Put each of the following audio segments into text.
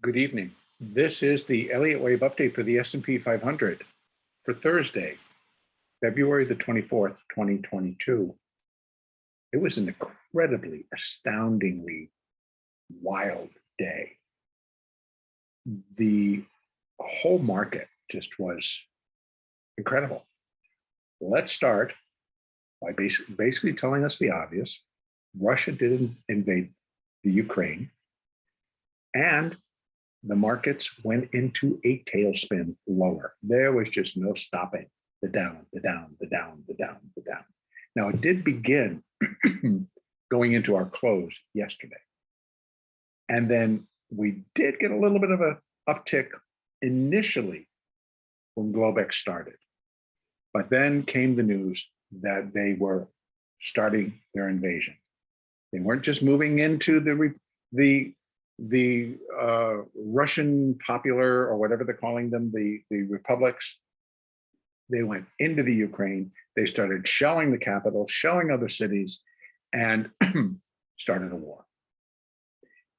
Good evening. This is the Elliott wave update for the S&P 500 for Thursday, February the 24th, 2022. It was an incredibly, astoundingly wild day. The whole market just was incredible. Let's start by basically telling us the obvious. Russia did invade the Ukraine, and the markets went into a tailspin lower. There was just no stopping the down, the down, the down, the down, the down. Now, it did begin going into our close yesterday. And then we did get a little bit of an uptick initially when Globex started. But then came the news that they were starting their invasion. They weren't just moving into the Russian popular, or whatever they're calling them, the republics. They went into the Ukraine. They started shelling the capital, shelling other cities, and started a war.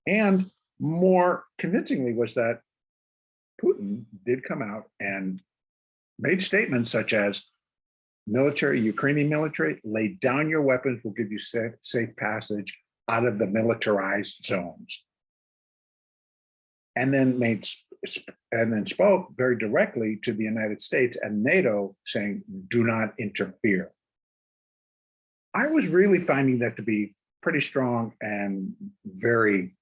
And more convincingly was that Putin did come out and made statements such as, Ukrainian military, lay down your weapons, we'll give you safe passage out of the militarized zones. And then spoke very directly to the United States and NATO, saying, do not interfere. I was really finding that to be pretty strong and very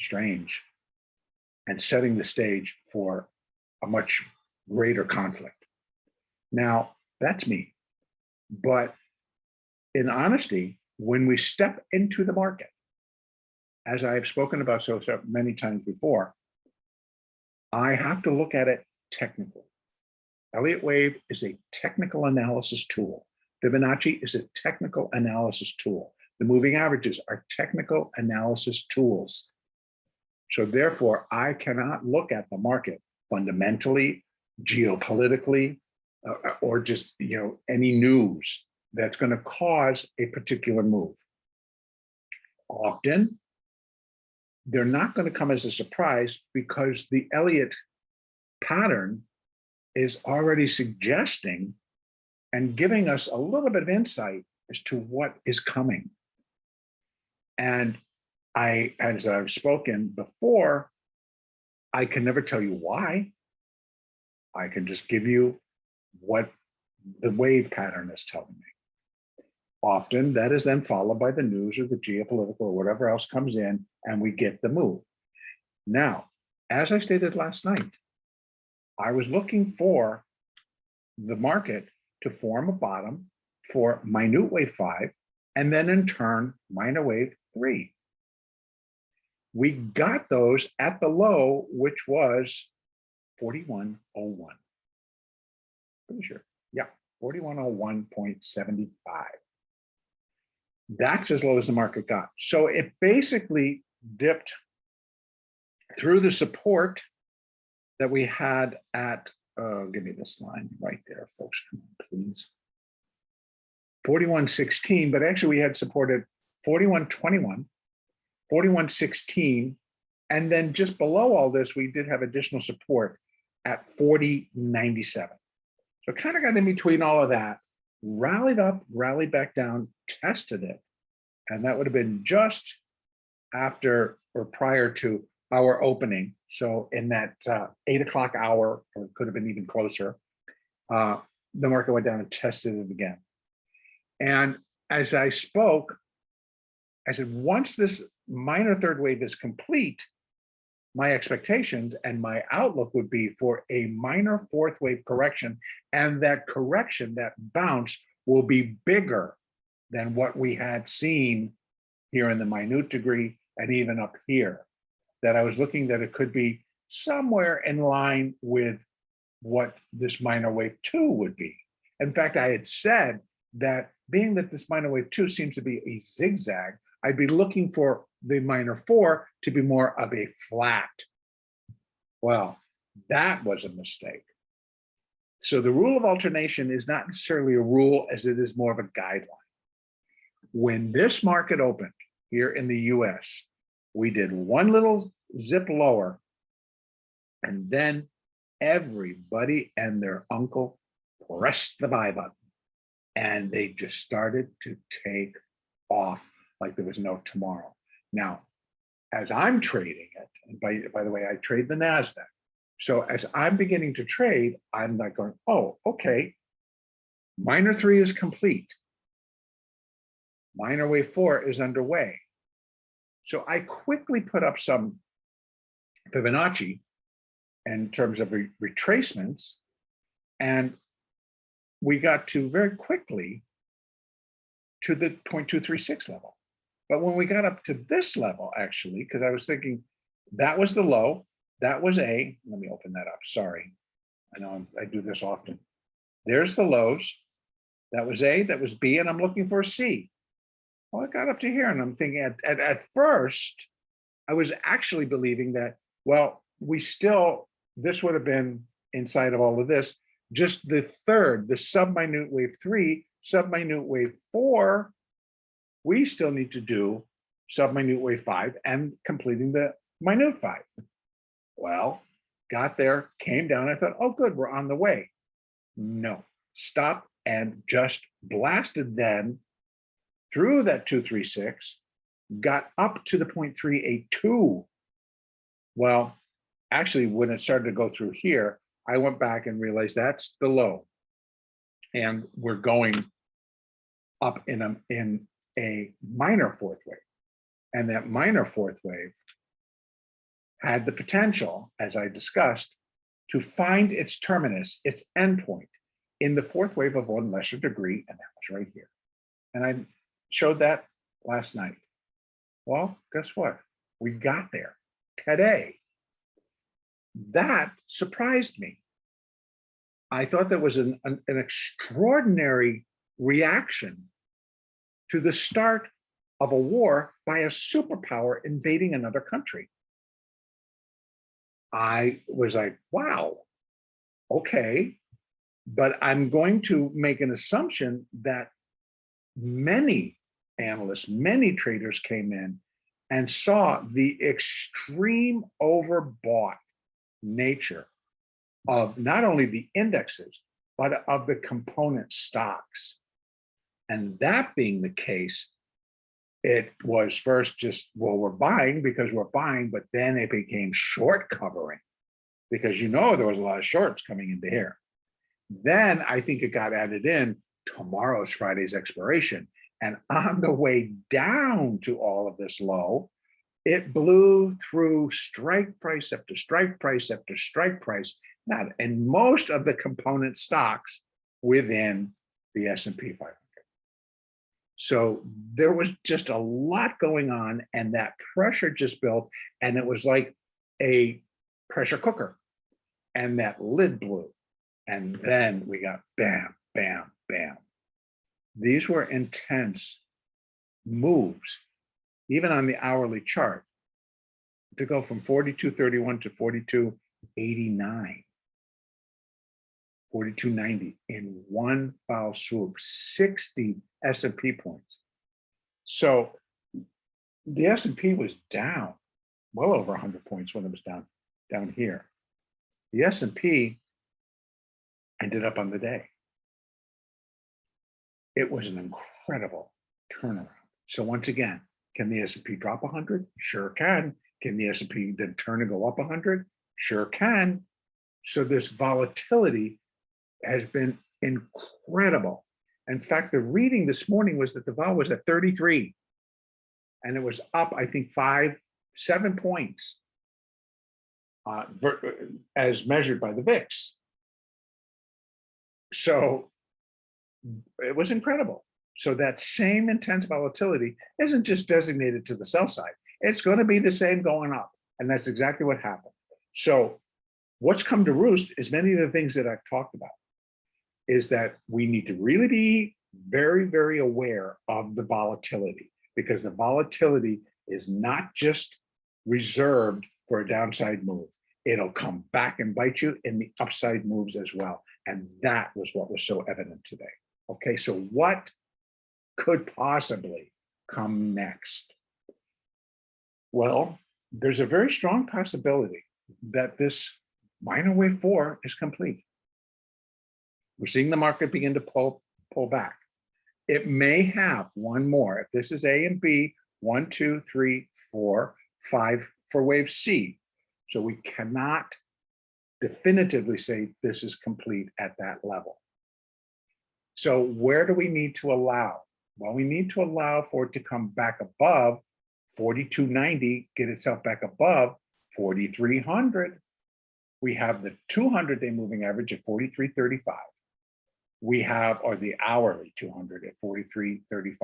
strange, and setting the stage for a much greater conflict. Now, that's me. But in honesty, when we step into the market, as I've spoken about so many times before, I have to look at it technically. Elliott wave is a technical analysis tool. Fibonacci is a technical analysis tool. The moving averages are technical analysis tools. So therefore, I cannot look at the market fundamentally, geopolitically, or just any news that's going to cause a particular move. Often, they're not going to come as a surprise because the Elliott pattern is already suggesting and giving us a little bit of insight as to what is coming. And as I've spoken before, I can never tell you why. I can just give you what the wave pattern is telling me. Often that is then followed by the news or the geopolitical or whatever else comes in, and we get the move. Now, as I stated last night, I was looking for the market to form a bottom for minute wave 5, and then in turn, minor wave 3. We got those at the low, which was 4101. Pretty sure. Yeah, 4101.75. That's as low as the market got. So it basically dipped through the support that we had at, give me this line right there, folks, come on, please. 4116, but actually we had supported 4121, 4116, and then just below all this, we did have additional support at 4097. So it kind of got in between all of that, rallied up, rallied back down, tested it. And that would have been just after or prior to our opening. So in that 8 o'clock hour, or it could have been even closer, the market went down and tested it again. And as I spoke, I said, once this minor third wave is complete, my expectations and my outlook would be for a minor fourth wave correction, and that correction, that bounce, will be bigger than what we had seen here in the minute degree and even up here. That I was looking that it could be somewhere in line with what this minor wave 2 would be. In fact, I had said that being that this minor wave 2 seems to be a zigzag, I'd be looking for the minor 4 to be more of a flat. Well, that was a mistake. So the rule of alternation is not necessarily a rule as it is more of a guideline. When this market opened here in the US, we did one little zip lower. And then everybody and their uncle pressed the buy button. And they just started to take off like there was no tomorrow. Now, as I'm trading it, and by the way, I trade the NASDAQ. So as I'm beginning to trade, I'm not going, oh, okay, minor 3 is complete. Minor wave 4 is underway. So I quickly put up some Fibonacci in terms of retracements, and we got to very quickly to the 0.236 level. But when we got up to this level, actually, because I was thinking that was the low, that was A. Let me open that up. Sorry. I know I do this often. There's the lows. That was A, that was B, and I'm looking for a C. Well, it got up to here, and I'm thinking at first, I was actually believing that, well, this would have been inside of all of this, just the third, the subminute wave 3, subminute wave 4, we still need to do subminute wave 5 and completing the minute 5. Well, got there, came down, I thought, oh good, we're on the way. No, stop and just blasted then through that 236, got up to the 0.382. Well, actually, when it started to go through here, I went back and realized that's the low. And we're going up in a minor fourth wave. And that minor fourth wave had the potential, as I discussed, to find its terminus, its endpoint, in the fourth wave of one lesser degree, and that was right here. And I showed that last night. Well, guess what? We got there today. That surprised me. I thought that was an extraordinary reaction to the start of a war by a superpower invading another country. I was like, wow, okay. But I'm going to make an assumption that many analysts, many traders came in and saw the extreme overbought nature of not only the indexes, but of the component stocks. And that being the case, it was first just, well, we're buying because we're buying, but then it became short covering because there was a lot of shorts coming into here. Then I think it got added in tomorrow's Friday's expiration. And on the way down to all of this low, it blew through strike price after strike price after strike price, and most of the component stocks within the S&P 500. So there was just a lot going on, and that pressure just built, and it was like a pressure cooker, and that lid blew. And then we got bam, bam, bam. These were intense moves, even on the hourly chart, to go from 42.31 to 42.89, 42.90 in one foul swoop, 60 S&P points. So the S&P was down well over 100 points when it was down here. The S&P ended up on the day. It was an incredible turnaround. So once again, can the S&P drop 100? Sure can. Can the S&P then turn and go up 100? Sure can. So this volatility has been incredible. In fact, the reading this morning was that the vol was at 33, and it was up, I think, 7 points as measured by the VIX. So it was incredible. So that same intense volatility isn't just designated to the sell side. It's going to be the same going up. And that's exactly what happened. So what's come to roost is many of the things that I've talked about is that we need to really be very, very aware of the volatility, because the volatility is not just reserved for a downside move. It'll come back and bite you in the upside moves as well. And that was what was so evident today. Okay, so what could possibly come next? Well, there's a very strong possibility that this minor wave 4 is complete. We're seeing the market begin to pull back. It may have one more. If this is A and B, 1, 2, 3, 4, 5 for wave C. So we cannot definitively say this is complete at that level. So where do we need to allow? Well, we need to allow for it to come back above 42.90, get itself back above 4,300. We have the 200-day moving average at 43.35. We have, or the hourly 200 at 43.35.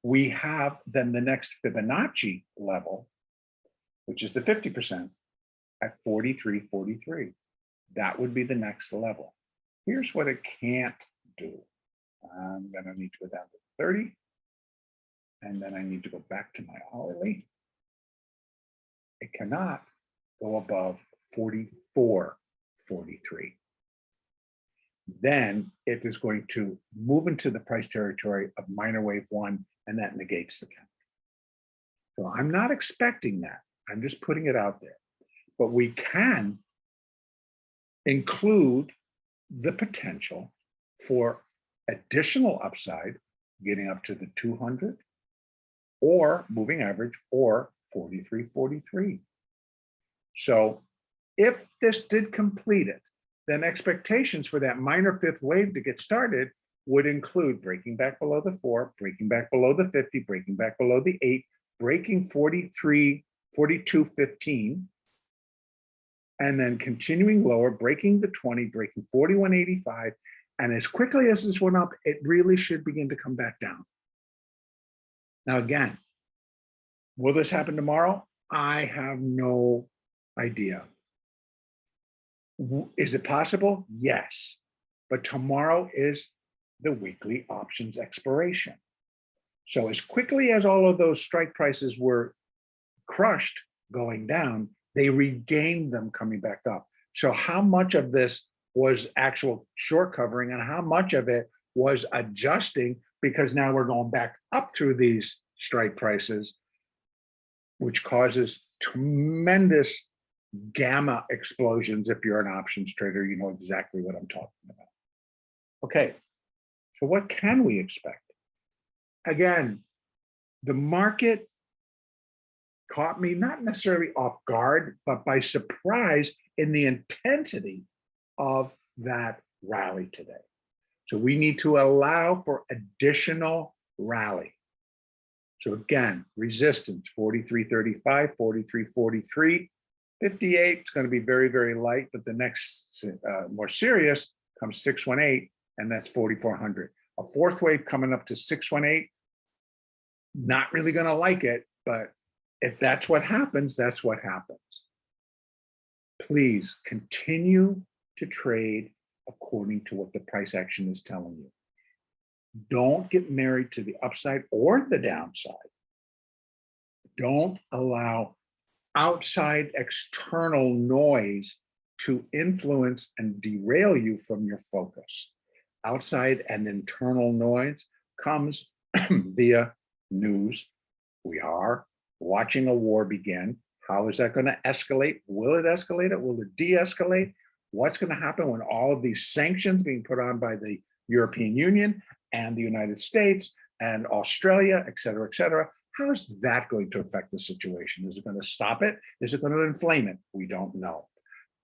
We have then the next Fibonacci level, which is the 50% at 43.43. That would be the next level. Here's what it can't do. I'm gonna need to go down to 30. And then I need to go back to my hourly. It cannot go above 44.43. Then it is going to move into the price territory of minor wave 1, and that negates the count. So I'm not expecting that. I'm just putting it out there. But we can include the potential for additional upside getting up to the 200 or moving average or 43.43. So if this did complete it, then expectations for that minor fifth wave to get started would include breaking back below the 4, breaking back below the 50, breaking back below the 8, breaking 42.15, and then continuing lower, breaking the 20, breaking 41.85. And as quickly as this went up, it really should begin to come back down. Now, again, will this happen tomorrow? I have no idea. Is it possible? Yes. But tomorrow is the weekly options expiration. So as quickly as all of those strike prices were crushed going down, they regained them coming back up. So how much of this was actual short covering and how much of it was adjusting because now we're going back up through these strike prices, which causes tremendous gamma explosions. If you're an options trader, you know exactly what I'm talking about. Okay, so what can we expect? Again, the market caught me not necessarily off guard, but by surprise in the intensity of that rally today. So we need to allow for additional rally. So again, resistance 43.35, 43.43, 58. It's going to be very, very light, but the next more serious comes 618, and that's 4,400. A fourth wave coming up to 618. Not really going to like it, but if that's what happens, that's what happens. Please continue to trade according to what the price action is telling you. Don't get married to the upside or the downside. Don't allow outside external noise to influence and derail you from your focus. Outside and internal noise comes via news. We are watching a war begin. How is that going to escalate? Will it escalate it? Will it de-escalate? What's going to happen when all of these sanctions being put on by the European Union and the United States and Australia, et cetera, how is that going to affect the situation? Is it going to stop it? Is it going to inflame it? We don't know.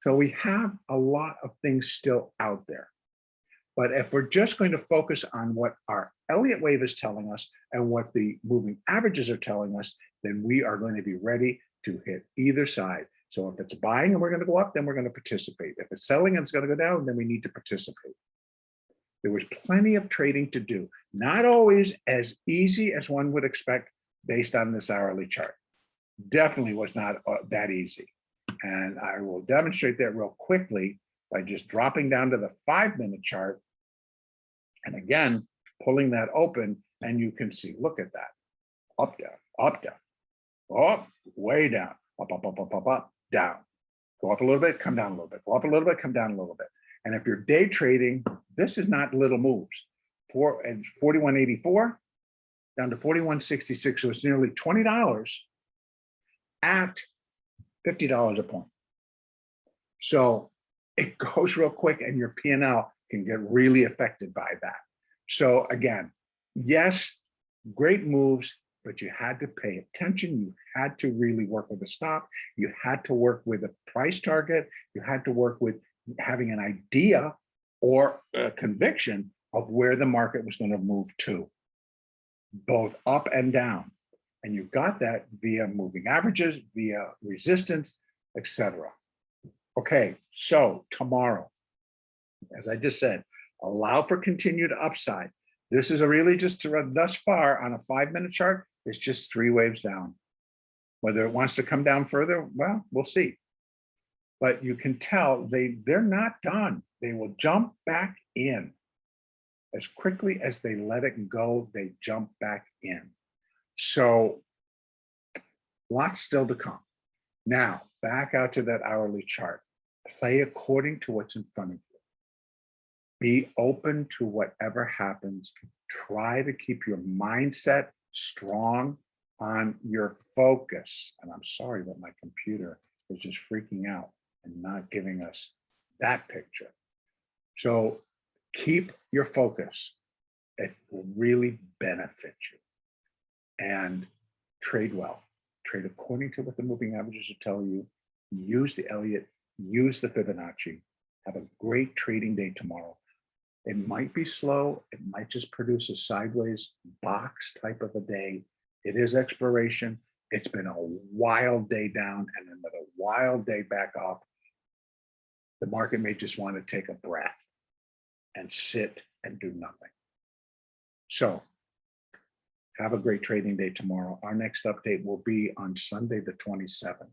So we have a lot of things still out there. But if we're just going to focus on what our Elliott wave is telling us and what the moving averages are telling us, then we are going to be ready to hit either side. So if it's buying and we're going to go up, then we're going to participate. If it's selling and it's going to go down, then we need to participate. There was plenty of trading to do. Not always as easy as one would expect based on this hourly chart. Definitely was not that easy. And I will demonstrate that real quickly by just dropping down to the 5-minute chart. And again, pulling that open, and you can see, look at that. Up, down, up, down. Up, way down. Up, up, up, up, up, up, down. Go up a little bit, come down a little bit. Go up a little bit, come down a little bit. And if you're day trading, this is not little moves. 41.84 down to 41.66, so it's nearly $20 at $50 a point. So it goes real quick and your P&L can get really affected by that. So again, yes, great moves, but you had to pay attention. You had to really work with the stop. You had to work with a price target. You had to work with having an idea or a conviction of where the market was going to move to, both up and down. And you got that via moving averages, via resistance, etc. Okay, so tomorrow, as I just said, allow for continued upside. This is a really just to run thus far on a 5-minute chart. It's just 3 waves down. Whether it wants to come down further, well, we'll see. But you can tell they're not done. They will jump back in. As quickly as they let it go, they jump back in. So lots still to come. Now, back out to that hourly chart. Play according to what's in front of you. Be open to whatever happens. Try to keep your mindset strong on your focus. And I'm sorry that my computer is just freaking out and not giving us that picture. So keep your focus. It will really benefit you. And trade well. Trade according to what the moving averages are telling you. Use the Elliott, use the Fibonacci. Have a great trading day tomorrow. It might be slow. It might just produce a sideways box type of a day. It is expiration. It's been a wild day down and another wild day back up. The market may just want to take a breath and sit and do nothing. So have a great trading day tomorrow. Our next update will be on Sunday, the 27th.